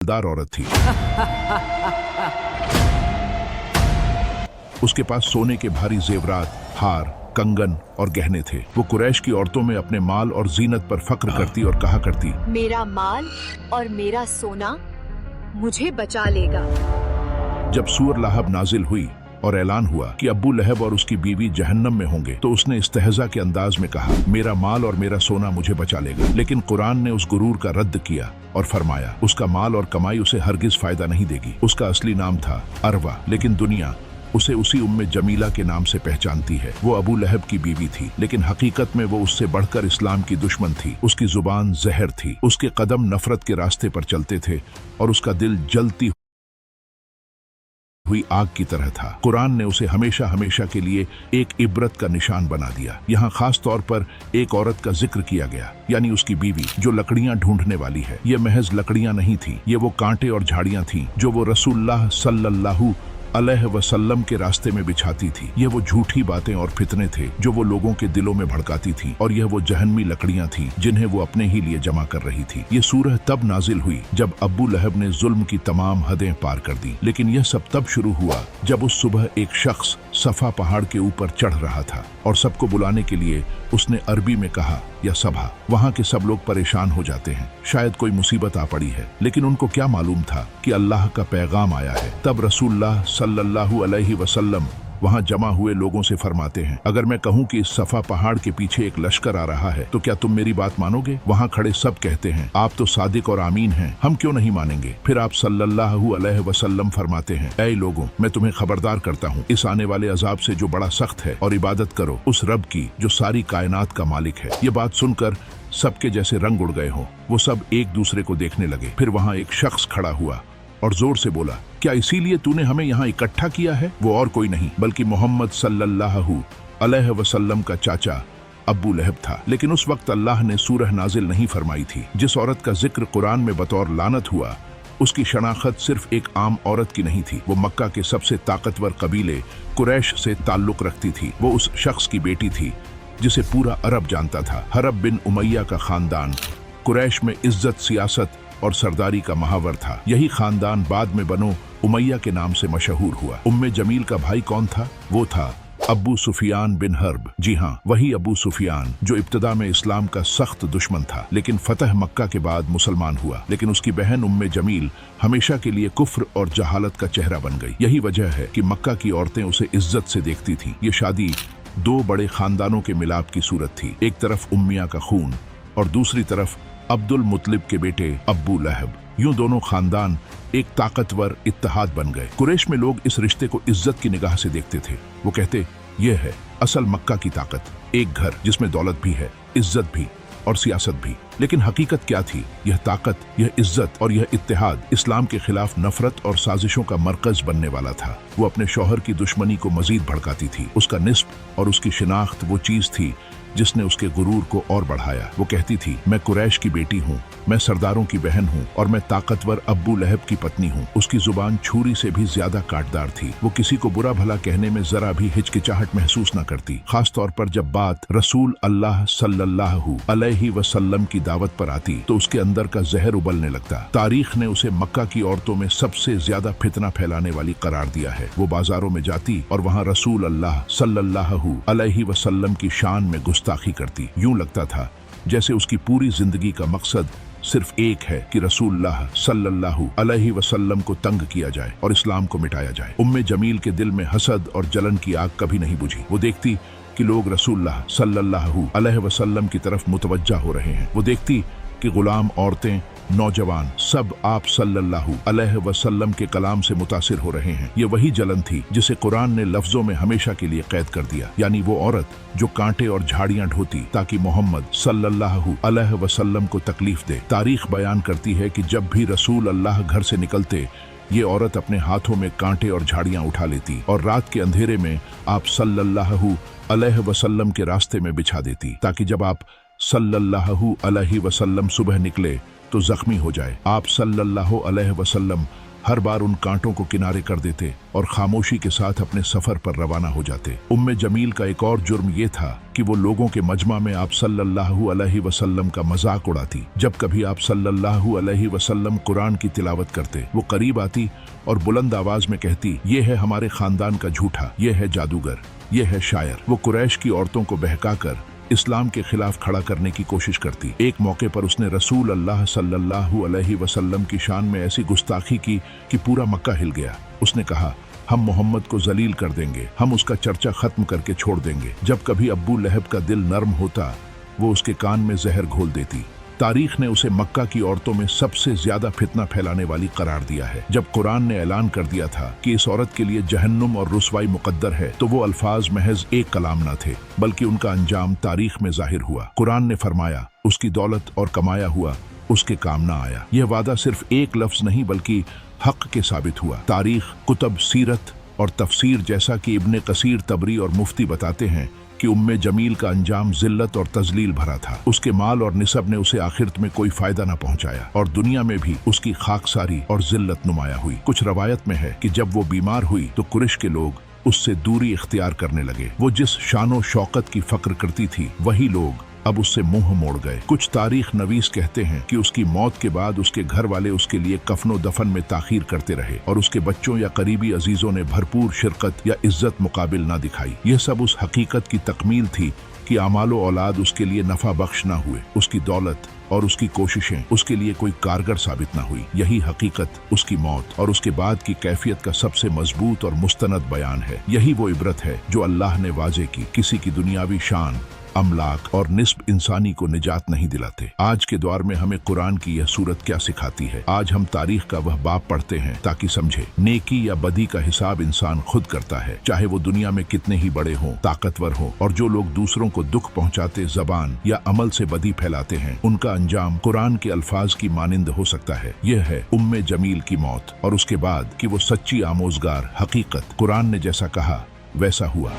मालदार औरत थी। उसके पास सोने के भारी जेवरात, हार, कंगन और गहने थे। वो कुरैश की औरतों में अपने माल और जीनत पर फक्र करती और कहा करती, मेरा माल और मेरा सोना मुझे बचा लेगा। जब सूर लहब नाजिल हुई और ऐलान हुआ कि अब्बू लहब और उसकी बीवी जहन्नम में होंगे, तो उसने इस्तेहजा के अंदाज में कहा, मेरा माल और मेरा सोना मुझे बचा लेगा। लेकिन कुरान ने उस गुरूर का रद्द किया और फरमाया, उसका माल और कमाई उसे हरगिज फायदा नहीं देगी। उसका असली नाम था अरवा, लेकिन दुनिया उसे उसी उम्मे जमीला के नाम से पहचानती है। वो अबू लहब की बीवी थी, लेकिन हकीकत में वो उससे बढ़कर इस्लाम की दुश्मन थी। उसकी जुबान जहर थी, उसके कदम नफरत के रास्ते पर चलते थे और उसका दिल जलती हुई आग की तरह था। कुरान ने उसे हमेशा हमेशा के लिए एक इबरत का निशान बना दिया। यहाँ खास तौर पर एक औरत का जिक्र किया गया, यानी उसकी बीवी, जो लकड़ियां ढूंढने वाली है। ये महज लकड़ियां नहीं थी, ये वो कांटे और झाड़ियां थीं जो वो रसूलुल्लाह सल्लल्लाहु अलैहि वसल्लम के रास्ते में बिछाती थी। ये वो झूठी बातें और फितने थे जो वो लोगों के दिलों में भड़काती थी, और यह वो जहन्नमी लकड़ियां थीं जिन्हें वो अपने ही लिए जमा कर रही थी। ये सूरह तब नाजिल हुई जब अब्बू लहब ने जुल्म की तमाम हदें पार कर दी। लेकिन यह सब तब शुरू हुआ जब उस सुबह एक शख्स सफा पहाड़ के ऊपर चढ़ रहा था और सबको बुलाने के लिए उसने अरबी में कहा, या सभा। वहां के सब लोग परेशान हो जाते हैं, शायद कोई मुसीबत आ पड़ी है, लेकिन उनको क्या मालूम था कि अल्लाह का पैगाम आया है। तब रसूलुल्लाह सल्लल्लाहु अलैहि वसल्लम वहां जमा हुए लोगों से फरमाते हैं, अगर मैं कहूं कि इस सफा पहाड़ के पीछे एक लश्कर आ रहा है तो क्या तुम मेरी बात मानोगे? वहां खड़े सब कहते हैं, आप तो सादिक और आमीन हैं, हम क्यों नहीं मानेंगे? फिर आप सल्लल्लाहु अलैहि वसल्लम फरमाते हैं, ऐ लोगों, मैं तुम्हें खबरदार करता हूं इस आने वाले अजाब से जो बड़ा सख्त है, और इबादत करो उस रब की जो सारी कायनात का मालिक है। ये बात सुनकर सबके जैसे रंग उड़ गए हों। वो सब एक दूसरे को देखने लगे। फिर वहां एक शख्स खड़ा हुआ और जोर से बोला, क्या इसीलिए तूने हमें यहाँ इकट्ठा किया है? वो और कोई नहीं बल्कि मोहम्मद सल्लल्लाहु अलैहि वसल्लम का चाचा अब्बू लहब था। लेकिन उस वक्त अल्लाह ने सूरह नाजिल नहीं फरमाई थी। जिस औरत का जिक्र कुरान में बतौर लानत हुआ, उसकी शनाख्त सिर्फ एक आम औरत की नहीं थी। वो मक्का के सबसे ताकतवर कबीले कुरैश से ताल्लुक रखती थी। वो उस शख्स की बेटी थी जिसे पूरा अरब जानता था। हरब बिन उमैया का खानदान कुरैश में इज्जत, सियासत और सरदारी का महावर था। यही खानदान बाद में बनो उमैया के नाम से मशहूर हुआ। उम्मे जमील का भाई कौन था? वो था अबू सुफियान बिन हर्ब। जी हाँ, वही अबू सुफियान जो इब्तदा में इस्लाम का सख्त दुश्मन था, लेकिन फतह मक्का के बाद मुसलमान हुआ। लेकिन उसकी बहन उम्मे जमील हमेशा के लिए कुफ्र और जहालत का चेहरा बन गई। यही वजह है कि मक्का की औरतें उसे इज्जत से देखती थीं। ये शादी दो बड़े खानदानों के मिलाप की सूरत थी। एक तरफ उम्मिया का खून और दूसरी तरफ अब्दुल मुत्तलिब के बेटे अब्बू लहब। यूं दोनों खानदान एक ताकतवर इत्तेहाद बन गए। कुरैश में लोग इस रिश्ते को इज्जत की निगाह से देखते थे। वो कहते, यह है असल मक्का की ताकत, एक घर जिसमें दौलत भी है, इज्जत भी और सियासत भी। लेकिन हकीकत क्या थी? यह ताकत, यह इज्जत और यह इत्तेहाद इस्लाम के खिलाफ नफरत और साजिशों का मरकज बनने वाला था। वो अपने शौहर की दुश्मनी को मजीद भड़काती थी। उसका निस्ब और उसकी शिनाख्त वो चीज थी जिसने उसके गुरूर को और बढ़ाया। वो कहती थी, मैं कुरैश की बेटी हूँ, मैं सरदारों की बहन हूँ और मैं ताकतवर अब्बू लहब की पत्नी हूँ। उसकी जुबान छुरी से भी ज्यादा काटदार थी। वो किसी को बुरा भला कहने में जरा भी हिचकिचाहट महसूस न करती, खास तौर पर जब बात रसूल अल्लाह सल्लल्लाहु अलैहि वसल्लम की दावत पर आती तो उसके अंदर का जहर उबलने लगता। तारीख ने उसे मक्का की औरतों में सबसे ज्यादा फितना फैलाने वाली करार दिया है। वो बाजारों में जाती और वहाँ रसूल अल्लाह सल्लल्लाहु अलैहि वसल्लम की शान में गुस्ताखी करती। यूं लगता था जैसे उसकी पूरी जिंदगी का मकसद सिर्फ एक है कि रसूलुल्लाह सल्लल्लाहु अलैहि वसल्लम को तंग किया जाए और इस्लाम को मिटाया जाए। उम्मे जमील के दिल में हसद और जलन की आग कभी नहीं बुझी। वो देखती कि लोग रसूलुल्लाह सल्लल्लाहु अलैहि वसल्लम की तरफ मुतवज्जा हो रहे हैं। वो देखती कि गुलाम, औरतें, नौजवान सब आप सल्लल्लाहु अलैहि वसल्लम के कलाम से मुतासिर हो रहे हैं। ये वही जलन थी जिसे कुरान ने लफ्जों में हमेशा के लिए कैद कर दिया, यानी वो औरत जो कांटे और झाड़ियां ढोती ताकि मोहम्मद सल्लल्लाहु अलैहि वसल्लम को तकलीफ दे। तारीख बयान करती है कि जब भी रसूल अल्लाह घर से निकलते, ये औरत अपने हाथों में कांटे और झाड़ियां उठा लेती और रात के अंधेरे में आप सल्लल्लाहु अलैहि वसल्लम के रास्ते में बिछा देती, ताकि जब आप सल्लल्लाहु अलैहि वसल्लम सुबह निकले तो जख्मी हो जाए। आप सल्लल्लाहु अलैहि वसल्लम हर बार उन कांटों को किनारे कर देते और खामोशी के साथ अपने सफर पर रवाना हो जाते। उम्मे जमील का एक और जुर्म ये था कि वो लोगों के मजमा में आप सल्लल्लाहु अलैहि वसल्लम का मजाक उड़ाती। जब कभी आप सल्लल्लाहु अलैहि वसल्लम कुरान की तिलावत करते, वो करीब आती और बुलंद आवाज में कहती, ये है हमारे खानदान का झूठा, ये है जादूगर, ये है शायर। वो कुरैश की औरतों को बहकाकर इस्लाम के खिलाफ खड़ा करने की कोशिश करती। एक मौके पर उसने रसूल अल्लाह सल्लल्लाहु अलैहि वसल्लम की शान में ऐसी गुस्ताखी की कि पूरा मक्का हिल गया। उसने कहा, हम मोहम्मद को जलील कर देंगे, हम उसका चर्चा खत्म करके छोड़ देंगे। जब कभी अब्बू लहब का दिल नर्म होता, वो उसके कान में जहर घोल देती। तारीख ने उसे मक्का की औरतों में सबसे ज्यादा फितना फैलाने वाली करार दिया है। जब कुरान ने ऐलान कर दिया था कि इस औरत के लिए जहन्नुम और रुसवाई मुकद्दर है, तो वो अल्फाज महज एक कलाम न थे, बल्कि उनका अंजाम तारीख में जाहिर हुआ। कुरान ने फरमाया, उसकी दौलत और कमाया हुआ उसके काम न आया। यह वादा सिर्फ एक लफ्ज नहीं बल्कि हक के साबित हुआ। तारीख, कुतब, सीरत और तफसीर जैसा कि इब्ने कसीर, तबरी और मुफ्ती बताते हैं कि उम्मे जमील का अंजाम जिल्लत और तजलील भरा था। उसके माल और निसब ने उसे आखिरत में कोई फायदा न पहुंचाया और दुनिया में भी उसकी खाकसारी और जिल्लत नुमाया हुई। कुछ रवायत में है कि जब वो बीमार हुई तो कुरैश के लोग उससे दूरी इख्तियार करने लगे। वो जिस शानो शौकत की फक्र करती थी, वही लोग अब उससे मुंह मोड़ गए। कुछ तारीख नवीस कहते हैं कि उसकी मौत के बाद उसके घर वाले उसके लिए कफनो दफन में ताखीर करते रहे और उसके बच्चों या करीबी अजीजों ने भरपूर शिरकत या इज्जत मुकाबिल ना दिखाई। यह सब उस हकीकत की तकमील थी कि आमालो औलाद उसके लिए नफा बख्श ना हुए, उसकी दौलत और उसकी कोशिशें उसके लिए कोई कारगर साबित ना हुई। यही हकीकत उसकी मौत और उसके बाद की कैफियत का सबसे मजबूत और मुस्तनद बयान है। यही वो इबरत है जो अल्लाह ने वाजे की। किसी की दुनियावी शान, अमलाक और निस्ब इंसानी को निजात नहीं दिलाते। आज के दौर में हमें कुरान की यह सूरत क्या सिखाती है? आज हम तारीख का वह बाब पढ़ते हैं ताकि समझे, नेकी या बदी का हिसाब इंसान खुद करता है, चाहे वो दुनिया में कितने ही बड़े हों, ताकतवर हों। और जो लोग दूसरों को दुख पहुंचाते जबान या अमल से बदी फैलाते हैं, उनका अंजाम कुरान के अल्फाज की मानिंद हो सकता है। यह है उम्मे जमील की मौत और उसके बाद कि वो सच्ची आमोजगार हकीकत कुरान ने जैसा कहा वैसा हुआ।